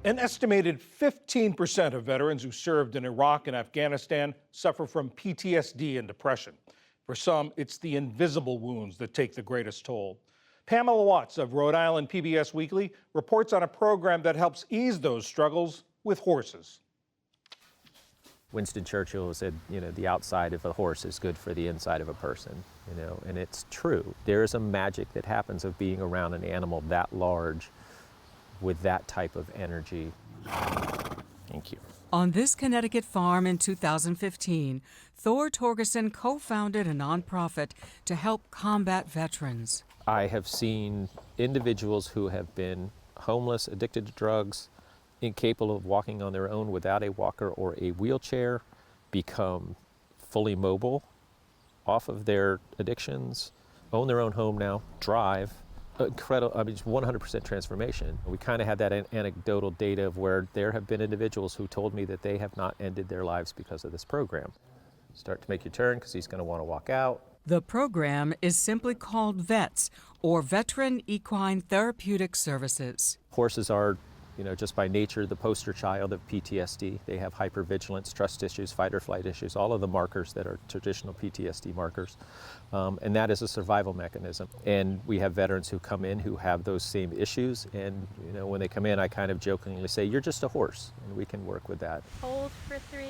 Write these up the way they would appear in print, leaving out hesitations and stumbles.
An estimated 15% of veterans who served in Iraq and Afghanistan suffer from PTSD and depression. For some, it's the invisible wounds that take the greatest toll. Pamela Watts of Rhode Island PBS Weekly reports on a program that helps ease those struggles with horses. Winston Churchill said, the outside of a horse is good for the inside of a person, and it's true. There is a magic that happens of being around an animal that large with that type of energy. Thank you. On this Connecticut farm in 2015, Thor Torgerson co-founded a nonprofit to help combat veterans. I have seen individuals who have been homeless, addicted to drugs, incapable of walking on their own without a walker or a wheelchair, become fully mobile off of their addictions, own their own home now, drive. Incredible, just 100% transformation. We kind of had that anecdotal data of where there have been individuals who told me that they have not ended their lives because of this program. Start to make your turn because he's going to want to walk out. The program is simply called VETS, or Veteran Equine Therapeutic Services. Horses are, just by nature, the poster child of PTSD. They have hypervigilance, trust issues, fight or flight issues, all of the markers that are traditional PTSD markers. And that is a survival mechanism. And we have veterans who come in who have those same issues. And, when they come in, I kind of jokingly say, you're just a horse, and we can work with that. Hold for 3.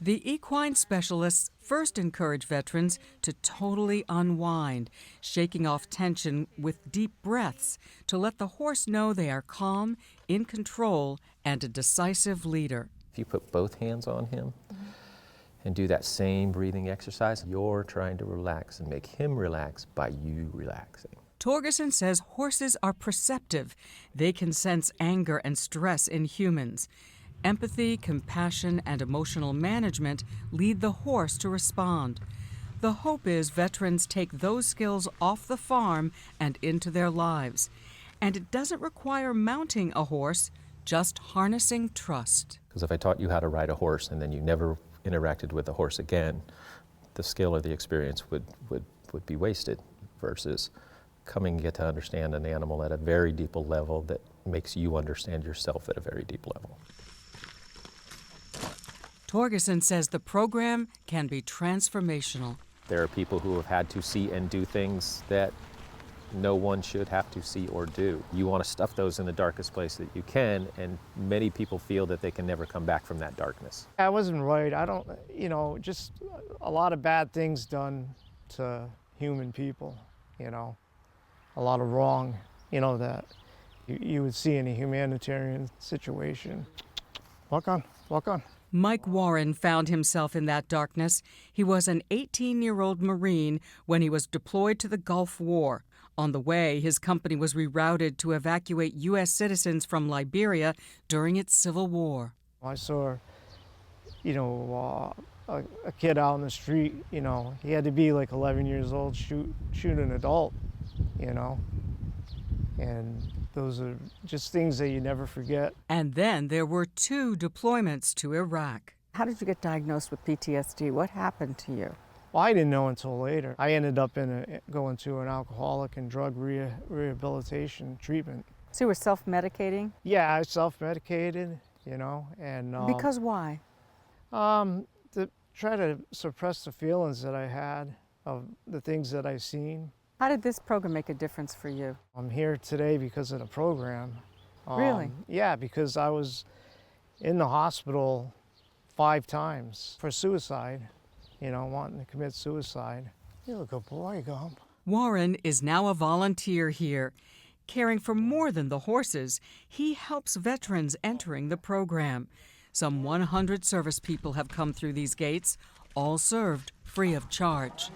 The equine specialists first encourage veterans to totally unwind, shaking off tension with deep breaths to let the horse know they are calm, in control, and a decisive leader. If you put both hands on him and do that same breathing exercise, you're trying to relax and make him relax by you relaxing. Torgerson says horses are perceptive. They can sense anger and stress in humans. Empathy, compassion, and emotional management lead the horse to respond. The hope is veterans take those skills off the farm and into their lives. And it doesn't require mounting a horse, just harnessing trust. Because if I taught you how to ride a horse and then you never interacted with a horse again, the skill or the experience would be wasted, versus coming to get to understand an animal at a very deep level that makes you understand yourself at a very deep level. Torgerson says the program can be transformational. There are people who have had to see and do things that no one should have to see or do. You want to stuff those in the darkest place that you can, and many people feel that they can never come back from that darkness. I wasn't right. I don't, just a lot of bad things done to human people, a lot of wrong, that you would see in a humanitarian situation. Walk on, walk on. Mike Warren found himself in that darkness. He was an 18-year-old Marine when he was deployed to the Gulf War. On the way, his company was rerouted to evacuate U.S. citizens from Liberia during its civil war. I saw, a kid out in the street, he had to be like 11 years old, shoot an adult, and those are just things that you never forget. And then there were 2 deployments to Iraq. How did you get diagnosed with PTSD? What happened to you? Well, I didn't know until later. I ended up going to an alcoholic and drug rehabilitation treatment. So you were self-medicating? Yeah, I self-medicated, and... Because why? To try to suppress the feelings that I had of the things that I've seen. How did this program make a difference for you? I'm here today because of the program. Really? Yeah, because I was in the hospital 5 times for suicide, wanting to commit suicide. You're a good boy, Gump. Warren is now a volunteer here. Caring for more than the horses, he helps veterans entering the program. Some 100 service people have come through these gates, all served free of charge.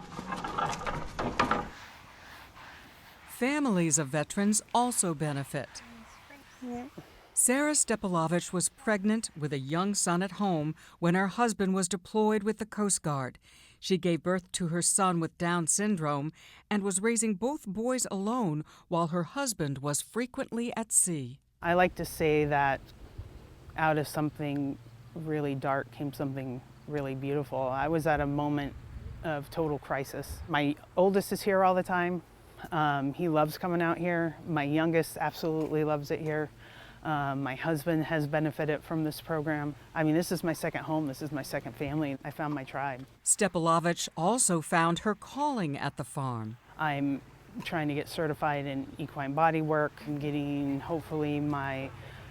Families of veterans also benefit. Sarah Stepalovich was pregnant with a young son at home when her husband was deployed with the Coast Guard. She gave birth to her son with Down syndrome and was raising both boys alone while her husband was frequently at sea. I like to say that out of something really dark came something really beautiful. I was at a moment of total crisis. My oldest is here all the time. He loves coming out here. My youngest absolutely loves it here. My husband has benefited from this program. I mean, this is my second home. This is my second family. I found my tribe. Stepalovich also found her calling at the farm. I'm trying to get certified in equine body work. I'm getting, hopefully, my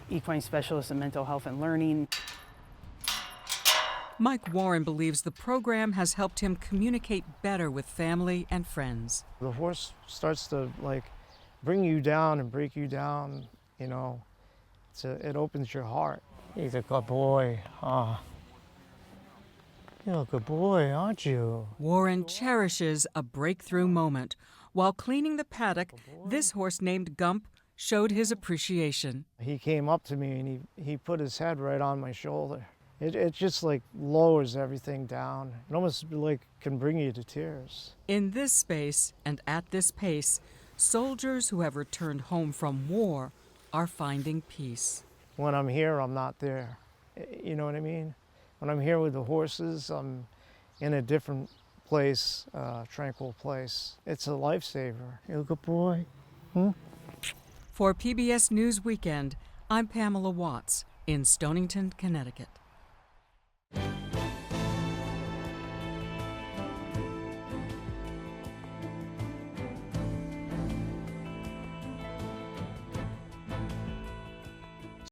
equine specialist in mental health and learning. Mike Warren believes the program has helped him communicate better with family and friends. The horse starts to like bring you down and break you down, you know. It opens your heart. He's a good boy. You're a good boy, aren't you? Warren cherishes a breakthrough moment. While cleaning the paddock, this horse named Gump showed his appreciation. He came up to me and he put his head right on my shoulder. It just like lowers everything down. It almost like can bring you to tears. In this space and at this pace, soldiers who have returned home from war are finding peace. When I'm here, I'm not there. You know what I mean? When I'm here with the horses, I'm in a different place, tranquil place. It's a lifesaver. You're a good boy. For PBS News Weekend, I'm Pamela Watts in Stonington, Connecticut.